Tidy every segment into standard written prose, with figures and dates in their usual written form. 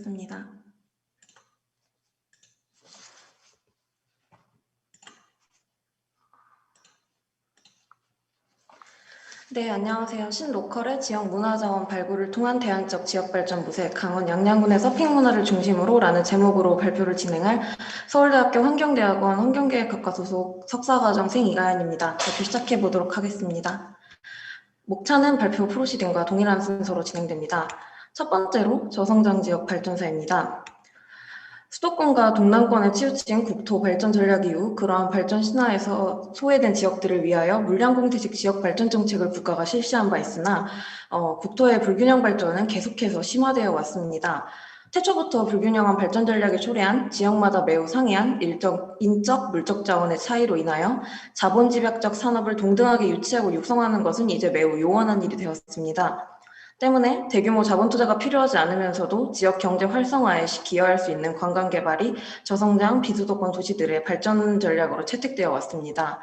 시작하겠습니다. 네, 안녕하세요. 신로컬의 지역 문화자원 발굴을 통한 대안적 지역발전 모색 강원 양양군의 서핑 문화를 중심으로 라는 제목으로 발표를 진행할 서울대학교 환경대학원 환경계획학과 소속 석사과정생 이가연입니다. 발표 시작해 보도록 하겠습니다. 목차는 발표 프로시딩과 동일한 순서로 진행됩니다. 첫 번째로 저성장 지역 발전사입니다. 수도권과 동남권에 치우친 국토 발전 전략 이후 그러한 발전 신화에서 소외된 지역들을 위하여 물량공태식 지역 발전 정책을 국가가 실시한 바 있으나 국토의 불균형 발전은 계속해서 심화되어 왔습니다. 태초부터 불균형한 발전 전략을 초래한 지역마다 매우 상이한 인적, 물적 자원의 차이로 인하여 자본 집약적 산업을 동등하게 유치하고 육성하는 것은 이제 매우 요원한 일이 되었습니다. 때문에 대규모 자본 투자가 필요하지 않으면서도 지역 경제 활성화에 기여할 수 있는 관광 개발이 저성장 비수도권 도시들의 발전 전략으로 채택되어 왔습니다.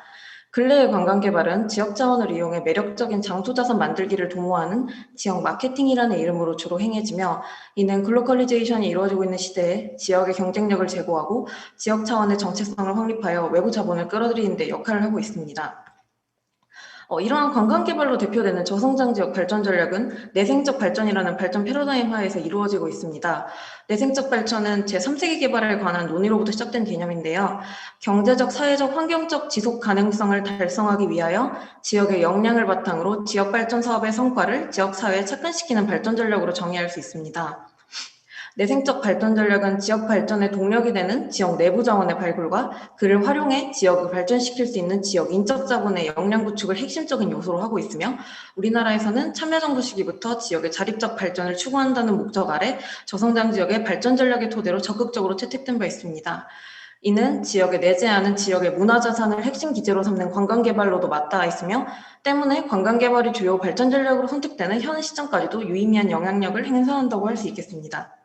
근래의 관광 개발은 지역 자원을 이용해 매력적인 장소 자산 만들기를 도모하는 지역 마케팅이라는 이름으로 주로 행해지며, 이는 글로컬리제이션이 이루어지고 있는 시대에 지역의 경쟁력을 제고하고 지역 차원의 정체성을 확립하여 외부 자본을 끌어들이는 데 역할을 하고 있습니다. 이러한 관광개발로 대표되는 저성장 지역 발전 전략은 내생적 발전이라는 발전 패러다임 하에서 이루어지고 있습니다. 내생적 발전은 제3세기 개발에 관한 논의로부터 시작된 개념인데요. 경제적, 사회적, 환경적 지속 가능성을 달성하기 위하여 지역의 역량을 바탕으로 지역 발전 사업의 성과를 지역 사회에 착안시키는 발전 전략으로 정의할 수 있습니다. 내생적 발전 전략은 지역 발전의 동력이 되는 지역 내부 자원의 발굴과 그를 활용해 지역을 발전시킬 수 있는 지역 인적 자본의 역량 구축을 핵심적인 요소로 하고 있으며, 우리나라에서는 참여정부 시기부터 지역의 자립적 발전을 추구한다는 목적 아래 저성장 지역의 발전 전략의 토대로 적극적으로 채택된 바 있습니다. 이는 지역에 내재하는 지역의 문화자산을 핵심 기제로 삼는 관광개발로도 맞닿아 있으며, 때문에 관광개발이 주요 발전 전략으로 선택되는 현 시점까지도 유의미한 영향력을 행사한다고 할 수 있겠습니다.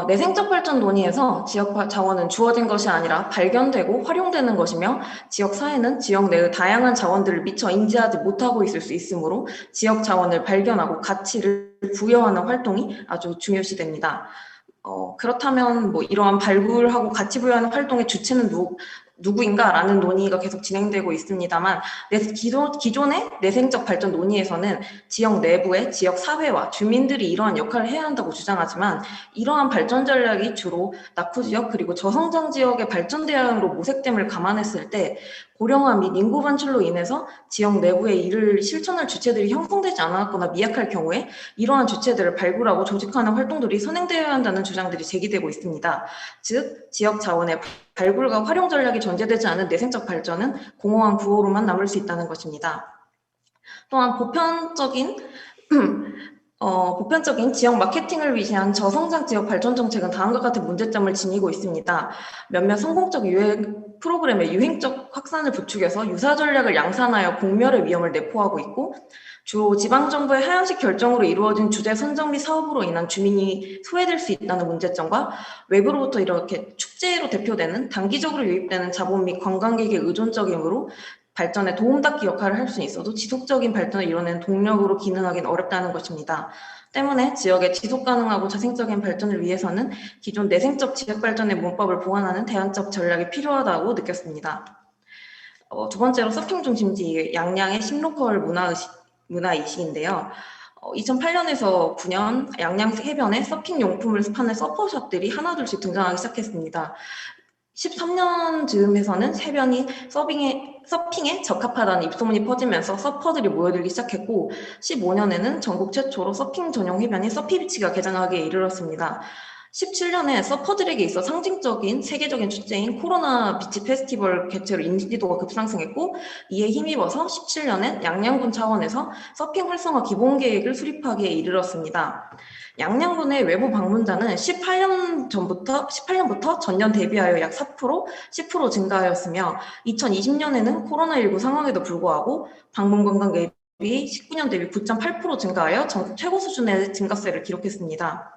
내생적 발전 논의에서 지역 자원은 주어진 것이 아니라 발견되고 활용되는 것이며, 지역 사회는 지역 내의 다양한 자원들을 미처 인지하지 못하고 있을 수 있으므로 지역 자원을 발견하고 가치를 부여하는 활동이 아주 중요시됩니다. 그렇다면 이러한 발굴하고 가치 부여하는 활동의 주체는 누구인가라는 논의가 계속 진행되고 있습니다만, 기존의 내생적 발전 논의에서는 지역 내부의 지역 사회와 주민들이 이러한 역할을 해야 한다고 주장하지만, 이러한 발전 전략이 주로 낙후 지역 그리고 저성장 지역의 발전 대안으로 모색됨을 감안했을 때 고령화 및 인구 반출로 인해서 지역 내부의 이를 실천할 주체들이 형성되지 않았거나 미약할 경우에 이러한 주체들을 발굴하고 조직하는 활동들이 선행되어야 한다는 주장들이 제기되고 있습니다. 즉, 지역 자원의 발굴과 활용 전략이 전제되지 않은 내생적 발전은 공허한 구호로만 남을 수 있다는 것입니다. 또한 보편적인 지역 마케팅을 위한 저성장 지역 발전 정책은 다음과 같은 문제점을 지니고 있습니다. 몇몇 성공적 유행 프로그램의 유행적 확산을 부추겨서 유사 전략을 양산하여 공멸의 위험을 내포하고 있고, 주로 지방정부의 하향식 결정으로 이루어진 주제 선정 및 사업으로 인한 주민이 소외될 수 있다는 문제점과, 외부로부터 이렇게 축제로 대표되는 단기적으로 유입되는 자본 및 관광객의 의존적이므로 발전에 도움닫기 역할을 할 수 있어도 지속적인 발전을 이뤄내는 동력으로 기능하기는 어렵다는 것입니다. 때문에 지역의 지속가능하고 자생적인 발전을 위해서는 기존 내생적 지역발전의 문법을 보완하는 대안적 전략이 필요하다고 느꼈습니다. 두 번째로 서핑 중심지 양양의 신로컬 문화이식인데요. 2008년에서 9년 양양 해변에 서핑 용품을 파는 서퍼샵들이 하나둘씩 등장하기 시작했습니다. 13년 즈음에서는 해변이 서핑에 적합하다는 입소문이 퍼지면서 서퍼들이 모여들기 시작했고, 15년에는 전국 최초로 서핑 전용 해변인 서피비치가 개장하기에 이르렀습니다. 17년에 서퍼들에게 있어 상징적인 세계적인 축제인 코로나 비치 페스티벌 개최로 인지도가 급상승했고, 이에 힘입어서 17년엔 양양군 차원에서 서핑 활성화 기본 계획을 수립하기에 이르렀습니다. 양양군의 외부 방문자는 18년부터 전년 대비하여 약 4%, 10% 증가하였으며, 2020년에는 코로나19 상황에도 불구하고 방문 관광객이 19년 대비 9.8% 증가하여 전국 최고 수준의 증가세를 기록했습니다.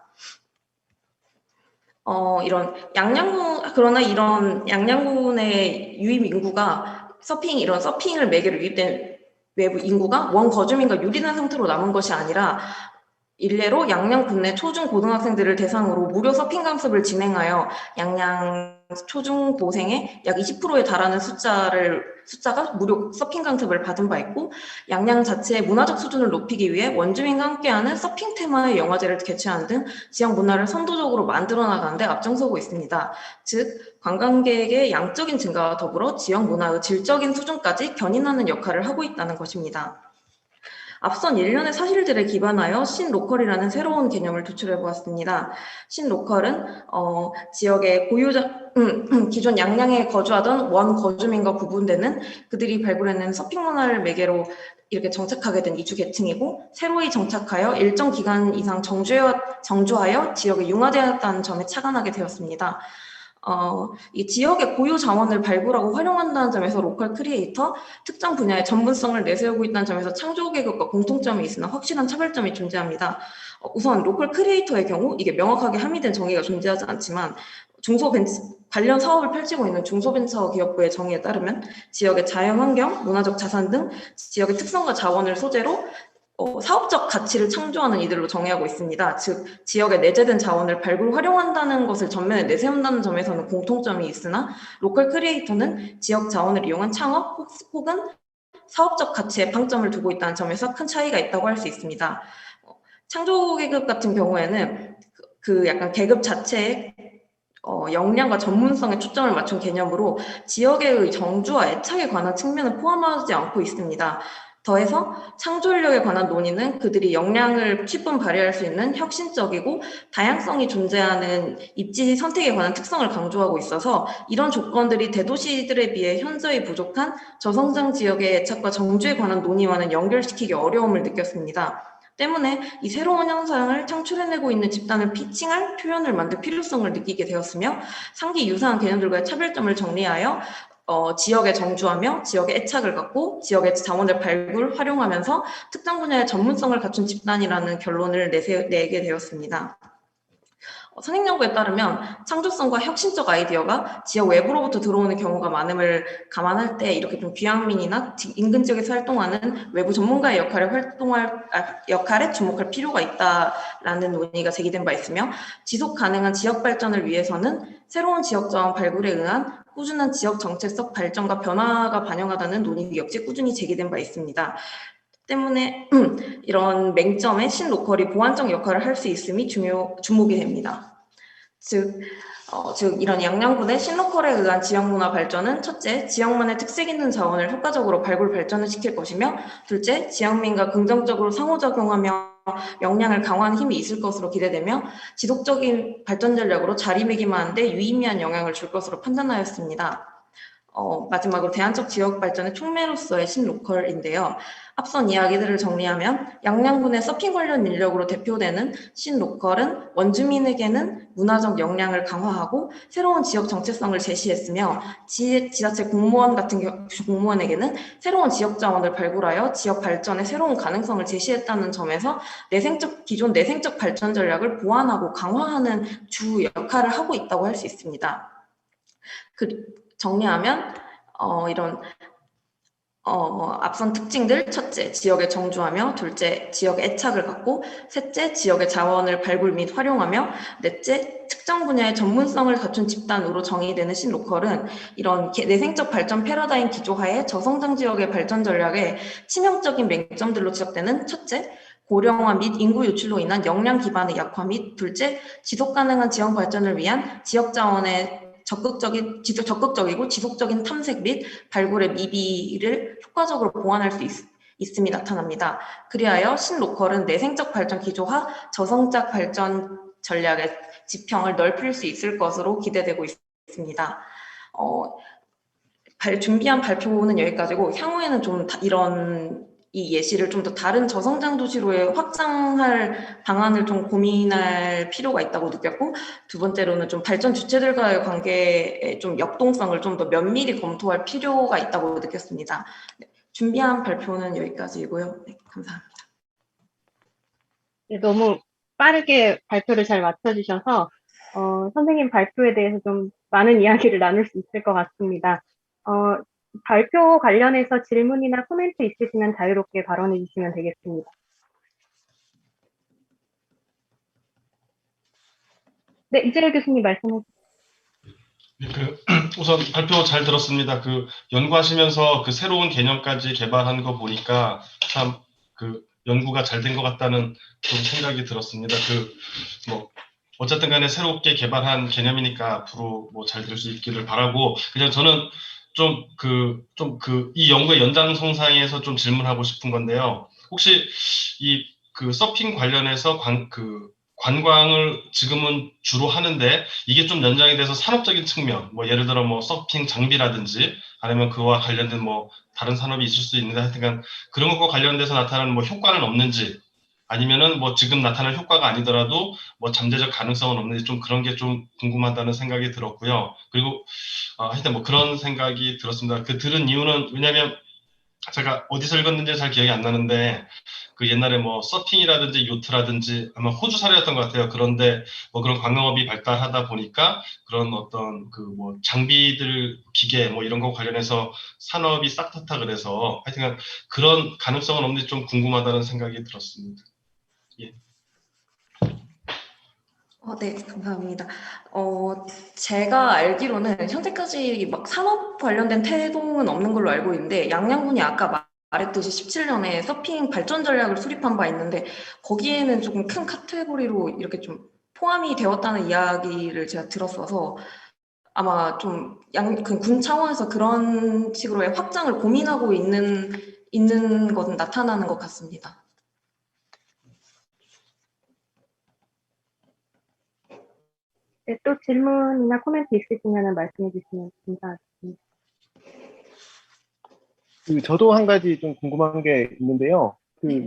그러나 이런 양양군의 유입 인구가 이런 서핑을 매개로 유입된 외부 인구가 원 거주민과 유리한 상태로 남은 것이 아니라 일례로 양양 군내 초중 고등학생들을 대상으로 무료 서핑 강습을 진행하여 양양 초중고생의 약 20%에 달하는 숫자가 무료 서핑 강습을 받은 바 있고, 양양 자체의 문화적 수준을 높이기 위해 원주민과 함께하는 서핑 테마의 영화제를 개최하는 등 지역 문화를 선도적으로 만들어 나가는 데 앞장서고 있습니다. 즉, 관광객의 양적인 증가와 더불어 지역 문화의 질적인 수준까지 견인하는 역할을 하고 있다는 것입니다. 앞선 일련의 사실들에 기반하여 신로컬이라는 새로운 개념을 도출해 보았습니다. 신로컬은 지역의 기존 양양에 거주하던 원거주민과 구분되는 그들이 발굴해낸 서핑 문화를 매개로 이렇게 정착하게 된 이주 계층이고, 새로이 정착하여 일정 기간 이상 정주하여 지역에 융화되었다는 점에 착안하게 되었습니다. 이 지역의 고유 자원을 발굴하고 활용한다는 점에서 로컬 크리에이터, 특정 분야의 전문성을 내세우고 있다는 점에서 창조 계급과 공통점이 있으나 확실한 차별점이 존재합니다. 우선 로컬 크리에이터의 경우 이게 명확하게 함의된 정의가 존재하지 않지만, 관련 사업을 펼치고 있는 중소벤처기업부의 정의에 따르면 지역의 자연환경, 문화적 자산 등 지역의 특성과 자원을 소재로 사업적 가치를 창조하는 이들로 정의하고 있습니다. 즉, 지역에 내재된 자원을 발굴 활용한다는 것을 전면에 내세운다는 점에서는 공통점이 있으나, 로컬 크리에이터는 지역 자원을 이용한 창업 혹은 사업적 가치에 방점을 두고 있다는 점에서 큰 차이가 있다고 할 수 있습니다. 창조 계급 같은 경우에는 그 약간 계급 자체의 역량과 전문성에 초점을 맞춘 개념으로 지역의 정주와 애착에 관한 측면을 포함하지 않고 있습니다. 더해서 창조력에 관한 논의는 그들이 역량을 충분 발휘할 수 있는 혁신적이고 다양성이 존재하는 입지 선택에 관한 특성을 강조하고 있어서, 이런 조건들이 대도시들에 비해 현저히 부족한 저성장 지역의 애착과 정주에 관한 논의와는 연결시키기 어려움을 느꼈습니다. 때문에 이 새로운 현상을 창출해내고 있는 집단을 피칭할 표현을 만들 필요성을 느끼게 되었으며, 상기 유사한 개념들과의 차별점을 정리하여 지역에 정주하며 지역에 애착을 갖고 지역의 자원을 발굴, 활용하면서 특정 분야의 전문성을 갖춘 집단이라는 결론을 내게 되었습니다. 선행연구에 따르면 창조성과 혁신적 아이디어가 지역 외부로부터 들어오는 경우가 많음을 감안할 때, 이렇게 좀 귀향민이나 인근 지역에서 활동하는 외부 전문가의 역할에 주목할 필요가 있다라는 논의가 제기된 바 있으며, 지속 가능한 지역 발전을 위해서는 새로운 지역 자원 발굴에 의한 꾸준한 지역 정책적 발전과 변화가 반영하다는 논의 역시 꾸준히 제기된 바 있습니다. 때문에 이런 맹점에 신로컬이 보완적 역할을 할 수 있음이 주목이 됩니다. 즉 이런 양양군의 신로컬에 의한 지역문화 발전은 첫째, 지역만의 특색 있는 자원을 효과적으로 발굴 발전을 시킬 것이며, 둘째, 지역민과 긍정적으로 상호작용하며 역량을 강화하는 힘이 있을 것으로 기대되며, 지속적인 발전 전략으로 자리매김하는 데 유의미한 영향을 줄 것으로 판단하였습니다. 마지막으로 대안적 지역 발전의 촉매로서의 신로컬인데요. 앞선 이야기들을 정리하면 양양군의 서핑 관련 인력으로 대표되는 신로컬은 원주민에게는 문화적 역량을 강화하고 새로운 지역 정체성을 제시했으며, 지자체 공무원에게는 새로운 지역 자원을 발굴하여 지역 발전의 새로운 가능성을 제시했다는 점에서 기존 내생적 발전 전략을 보완하고 강화하는 주 역할을 하고 있다고 할 수 있습니다. 정리하면 이런 앞선 특징들: 첫째, 지역에 정주하며; 둘째, 지역에 애착을 갖고; 셋째, 지역의 자원을 발굴 및 활용하며; 넷째, 특정 분야의 전문성을 갖춘 집단으로 정의되는 신로컬은 이런 내생적 발전 패러다임 기조하에 저성장 지역의 발전 전략에 치명적인 맹점들로 지적되는 첫째, 고령화 및 인구 유출로 인한 역량 기반의 약화 및 둘째, 지속 가능한 지역 발전을 위한 지역 자원의 적극적이고 지속적인 탐색 및 발굴의 미비를 효과적으로 보완할 수 있음이 나타납니다. 그리하여 신로컬은 내생적 발전 기조와 저성장 발전 전략의 지평을 넓힐 수 있을 것으로 기대되고 있습니다. 준비한 발표는 여기까지고, 향후에는 좀 이 예시를 좀 더 다른 저성장 도시로의 확장할 방안을 좀 고민할 필요가 있다고 느꼈고, 두 번째로는 좀 발전 주체들과의 관계의 좀 역동성을 좀 더 면밀히 검토할 필요가 있다고 느꼈습니다. 네, 준비한 발표는 여기까지이고요. 네, 감사합니다. 네, 너무 빠르게 발표를 잘 맞춰주셔서 선생님 발표에 대해서 좀 많은 이야기를 나눌 수 있을 것 같습니다. 발표 관련해서 질문이나 코멘트 있으시면 자유롭게 발언해 주시면 되겠습니다. 네, 이재열 교수님 말씀해 주세요. 네, 우선 발표 잘 들었습니다. 연구하시면서 새로운 개념까지 개발한 거 보니까 참 연구가 잘 된 것 같다는 좀 생각이 들었습니다. 뭐, 어쨌든 간에 새롭게 개발한 개념이니까 앞으로 뭐 잘 될 수 있기를 바라고, 그냥 저는 이 연구의 연장선상에서 좀 질문하고 싶은 건데요. 혹시 서핑 관련해서 관광을 지금은 주로 하는데 이게 좀 연장이 돼서 산업적인 측면, 뭐 예를 들어 뭐 서핑 장비라든지 아니면 그와 관련된 뭐 다른 산업이 있을 수 있는데 하여튼 그런 것과 관련돼서 나타나는 뭐 효과는 없는지 아니면은 뭐 지금 나타날 효과가 아니더라도 뭐 잠재적 가능성은 없는지 좀 그런 게 좀 궁금하다는 생각이 들었고요. 그리고 하여튼 뭐 그런 생각이 들었습니다. 들은 이유는 왜냐면 제가 어디서 읽었는지 잘 기억이 안 나는데 옛날에 뭐 서핑이라든지 요트라든지 아마 호주 사례였던 것 같아요. 그런데 뭐 그런 관광업이 발달하다 보니까 그런 어떤 뭐 장비들 기계 뭐 이런 거 관련해서 산업이 싹트다 그래서 하여튼 그런 가능성은 없는지 좀 궁금하다는 생각이 들었습니다. 예. 네, 감사합니다. 제가 알기로는 현재까지 막 산업 관련된 태동은 없는 걸로 알고 있는데, 양양군이 아까 말했듯이 17년에 서핑 발전 전략을 수립한 바 있는데, 거기에는 조금 큰 카테고리로 이렇게 좀 포함이 되었다는 이야기를 제가 들었어서, 아마 좀 군 차원에서 그런 식으로의 확장을 고민하고 있는 것은 나타나는 것 같습니다. 네, 또 질문이나 코멘트 있으시면 말씀해 주시면 감사하겠습니다. 저도 한 가지 좀 궁금한 게 있는데요.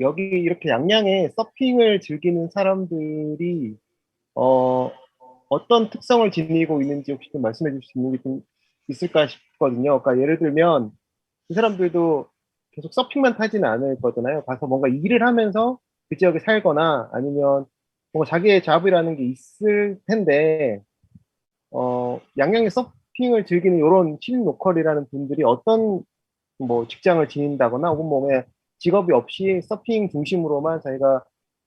여기 이렇게 양양에 서핑을 즐기는 사람들이, 어떤 특성을 지니고 있는지 혹시 좀 말씀해 주실 수 있는 게 좀 있을까 싶거든요. 그러니까 예를 들면, 이 사람들도 계속 서핑만 타지는 않을 거잖아요. 가서 뭔가 일을 하면서 그 지역에 살거나 아니면 뭔가 자기의 잡이라는 게 있을 텐데, 양양에 서핑을 즐기는 이런 신 로컬이라는 분들이 어떤 뭐 직장을 지닌다거나 혹은 뭐 그냥 직업이 없이 서핑 중심으로만 자기가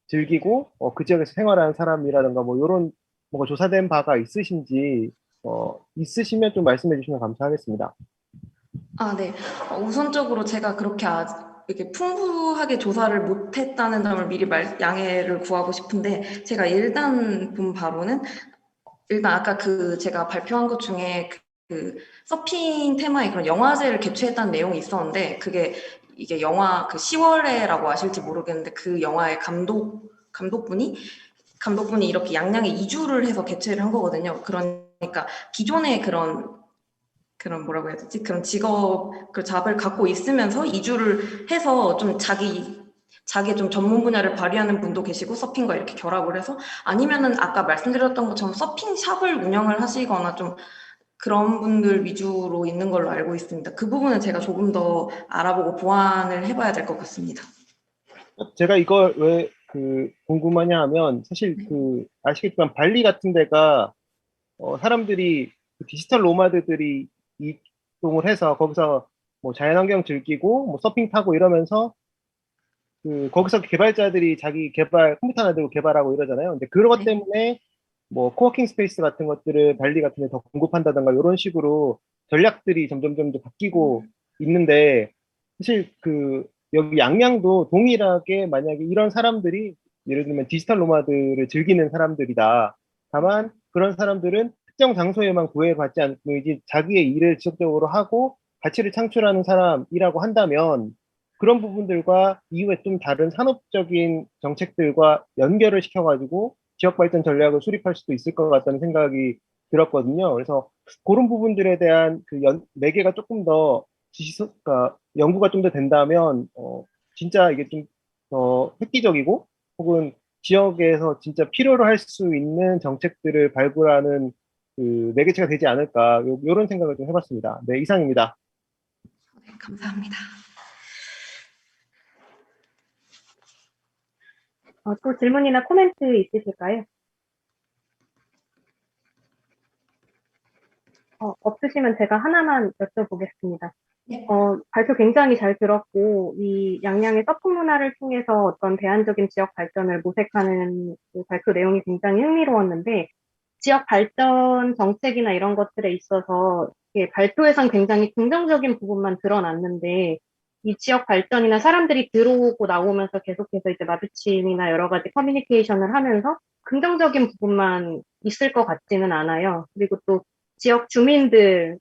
즐기고 그 지역에서 생활하는 사람이라든가 뭐 이런 뭔가 조사된 바가 있으신지 있으시면 좀 말씀해 주시면 감사하겠습니다. 네. 우선적으로 제가 그렇게 이렇게 풍부하게 조사를 못했다는 점을 미리 양해를 구하고 싶은데, 제가 일단 본 바로는, 일단 아까 제가 발표한 것 중에 서핑 테마의 그런 영화제를 개최했다는 내용이 있었는데, 이게 영화 10월에라고 아실지 모르겠는데, 그 영화의 감독분이 이렇게 양양에 이주를 해서 개최를 한 거거든요. 그러니까 기존의 그런 뭐라고 해야 되지? 그런 잡을 갖고 있으면서 이주를 해서 좀 자기의 좀 전문 분야를 발휘하는 분도 계시고, 서핑과 이렇게 결합을 해서, 아니면은 아까 말씀드렸던 것처럼 서핑샵을 운영을 하시거나 좀 그런 분들 위주로 있는 걸로 알고 있습니다. 그 부분은 제가 조금 더 알아보고 보완을 해봐야 될 것 같습니다. 제가 이걸 왜 궁금하냐 하면 사실 아시겠지만 발리 같은 데가 사람들이 디지털 노마드들이 이동을 해서 거기서 뭐 자연환경 즐기고 뭐 서핑 타고 이러면서 거기서 개발자들이 자기 컴퓨터 하나 들고 개발하고 이러잖아요. 근데 그런 것 네. 때문에 뭐 코워킹 스페이스 같은 것들을 발리 같은 데 더 공급한다던가 이런 식으로 전략들이 점점 더 바뀌고 있는데 사실 여기 양양도 동일하게 만약에 이런 사람들이 예를 들면 디지털 노마드를 즐기는 사람들이다. 다만 그런 사람들은 특정 장소에만 구애받지 않고 이제 자기의 일을 지속적으로 하고 가치를 창출하는 사람이라고 한다면 그런 부분들과 이후에 좀 다른 산업적인 정책들과 연결을 시켜가지고 지역 발전 전략을 수립할 수도 있을 것 같다는 생각이 들었거든요. 그래서 그런 부분들에 대한 매개가 조금 더 그러니까 연구가 좀 더 된다면 진짜 이게 좀 더 획기적이고 혹은 지역에서 진짜 필요로 할 수 있는 정책들을 발굴하는 매개체가 되지 않을까 이런 생각을 좀 해봤습니다. 네, 이상입니다. 네, 감사합니다. 또 질문이나 코멘트 있으실까요? 없으시면 제가 하나만 여쭤보겠습니다. 네. 발표 굉장히 잘 들었고, 이 양양의 서핑 문화를 통해서 어떤 대안적인 지역 발전을 모색하는 그 발표 내용이 굉장히 흥미로웠는데, 지역 발전 정책이나 이런 것들에 있어서 이렇게 발표에선 굉장히 긍정적인 부분만 드러났는데 이 지역 발전이나 사람들이 들어오고 나오면서 계속해서 이제 마주침이나 여러 가지 커뮤니케이션을 하면서 긍정적인 부분만 있을 것 같지는 않아요. 그리고 또 지역 주민들의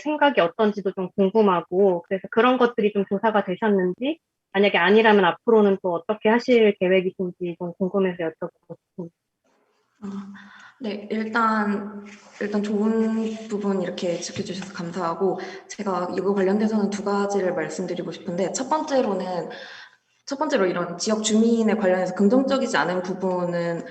생각이 어떤지도 좀 궁금하고 그래서 그런 것들이 좀 조사가 되셨는지 만약에 아니라면 앞으로는 또 어떻게 하실 계획이신지 좀 궁금해서 여쭤보고 싶습니다. 아, 네, 일단 좋은 부분 이렇게 짚어주셔서 감사하고, 제가 이거 관련돼서는 두 가지를 말씀드리고 싶은데, 첫 번째로 이런 지역 주민에 관련해서 긍정적이지 않은 부분은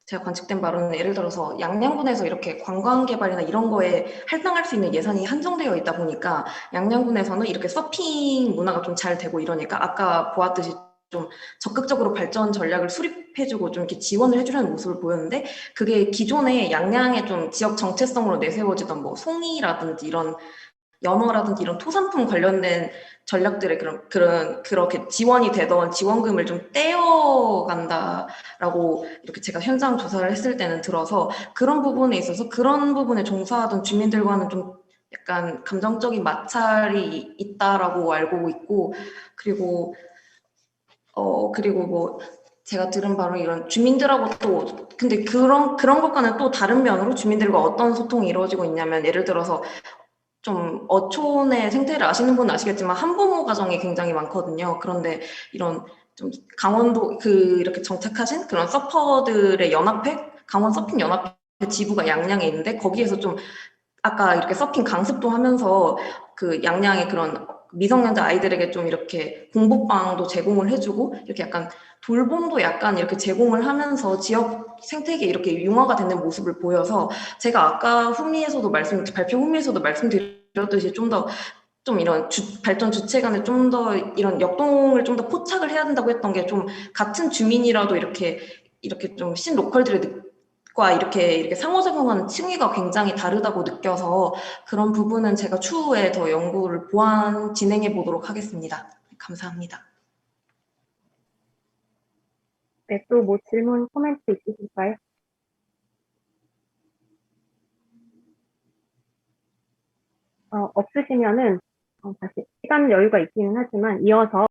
제가 관측된 바로는 예를 들어서 양양군에서 이렇게 관광 개발이나 이런 거에 할당할 수 있는 예산이 한정되어 있다 보니까 양양군에서는 이렇게 서핑 문화가 좀 잘 되고 이러니까 아까 보았듯이 좀 적극적으로 발전 전략을 수립해주고 좀 이렇게 지원을 해주려는 모습을 보였는데 그게 기존에 양양의 좀 지역 정체성으로 내세워지던 뭐 송이라든지 이런 연어라든지 이런 토산품 관련된 전략들의 그렇게 지원이 되던 지원금을 좀 떼어간다라고 이렇게 제가 현장 조사를 했을 때는 들어서 그런 부분에 있어서 그런 부분에 종사하던 주민들과는 좀 약간 감정적인 마찰이 있다라고 알고 있고 그리고 뭐 제가 들은 바로 이런 주민들하고 또 근데 그런 것과는 또 다른 면으로 주민들과 어떤 소통이 이루어지고 있냐면 예를 들어서 좀 어촌의 생태를 아시는 분은 아시겠지만 한부모 가정이 굉장히 많거든요. 그런데 이런 좀 강원도 이렇게 정착하신 그런 서퍼들의 연합회, 강원 서핑 연합회 지부가 양양에 있는데 거기에서 좀 아까 이렇게 서핑 강습도 하면서 그 양양의 그런 미성년자 아이들에게 좀 이렇게 공부방도 제공을 해주고 이렇게 약간 돌봄도 약간 이렇게 제공을 하면서 지역 생태계에 이렇게 융화가 되는 모습을 보여서 제가 아까 발표 후미에서도 말씀드렸듯이 좀 이런 발전 주체 간에 좀 더 이런 역동을 좀 더 포착을 해야 된다고 했던 게 좀 같은 주민이라도 이렇게 좀 신로컬들과 이렇게 상호작용하는 층위가 굉장히 다르다고 느껴서 그런 부분은 제가 추후에 더 연구를 진행해 보도록 하겠습니다. 감사합니다. 네, 또 뭐 질문, 코멘트 있으실까요? 없으시면은 다시 시간 여유가 있기는 하지만 이어서